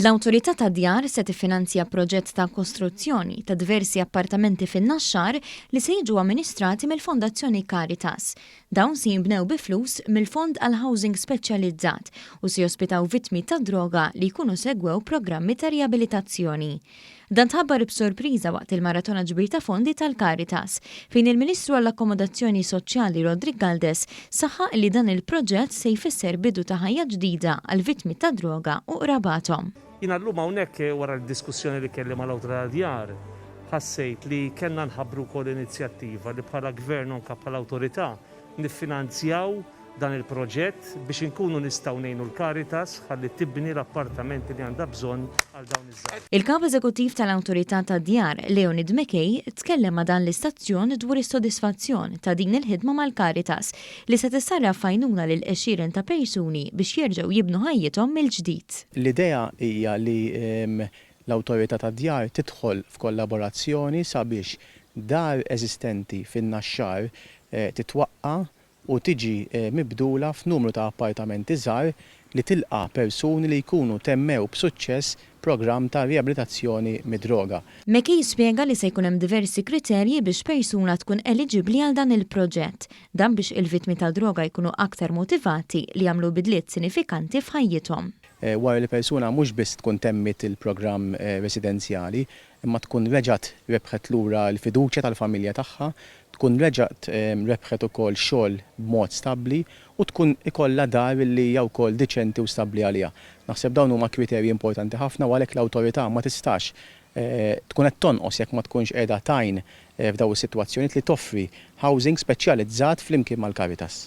L-Awtorità tad-Djar se tiffinanzja proġett ta' kostruzzjoni ta' diversi appartamenti fin-Naxxar li se jiġu amministrati mill-Fondazzjoni Caritas. Dawn se jinbnew bi flus mill-Fond għal Housing Speċjalizzat u se jospitaw vittmi ta' droga li jkunu segwew programmi ta' riabilitazzjoni. Dan tħabbar b'sorpriża waqt il-maratona ġbir ta' fondi tal-Caritas, fejn il-Ministru għall-Akkomodazzjoni Soċjali Rodrik Galdes saħħaq li dan il-proġett se jfisser bidu ta' ħajja ġdida għal vittmi ta' droga u qrabathom. Jina l-lum hawnhekk wara l-diskussjoni li kelli mal-Awtorità tad-Djar, ħassejt li kellna nħabbru wkoll inizjattiva li bħala gvern anke bħala awtorità niffinanzjaw dan il-proġett biex inkunu nistgħu ngħinu l-Caritas ħalli tibni l-appartamenti li għandha bżonn għal dawn iż-żgħar. Il-Kap Eżekuttiv tal-Awtorità tad-Djar, Leonid Mekej, tkellem ma' dan l-istazzjon dwar is-sodisfazzjon ta' din il-ħidma mal-Caritas li se tissarraf fajnuna lil għexieren ta' persuni biex jerġgħu jibnu ħajjithom mill-ġdid. L-idea hija li l-Awtorità tad-Djar tidħol f'kollaborazzjoni sabiex dar eżistenti fin-Naxxar titwaqqa' u tiġi mibdula f'numru ta' appartamenti żgħar li tilqa' persuni li jkunu temmew b'suċċess programm ta' riabilitazzjoni mid-droga. Mekej spjega li se jkun hemm diversi kriterji biex persuna tkun eliġibbli għal dan il-proġett, dan biex il-vittmi tal-droga jkunu aktar motivati li jagħmlu bidliet sinifikanti f'ħajjithom. Wara li persuna mhux biss tkun temmit il-programm residenzjali, imma tkun reġgħet rebħet lura l-fiduċja tal-familja tagħha, tkun reġgħet rebħet ukoll xogħol b'mod stabbli u tkun ikollha dar li hija wkoll diċenti u stabbli għaliha. Naħseb dawn huma kriterji importanti ħafna u għalhekk l-awtorità ma tistax tkun qed tonqos jekk ma tkunx qiegħda tajn f'dawn is-sitwazzjonijiet li toffri housing speċjalizzat flimkien mal-Caritas.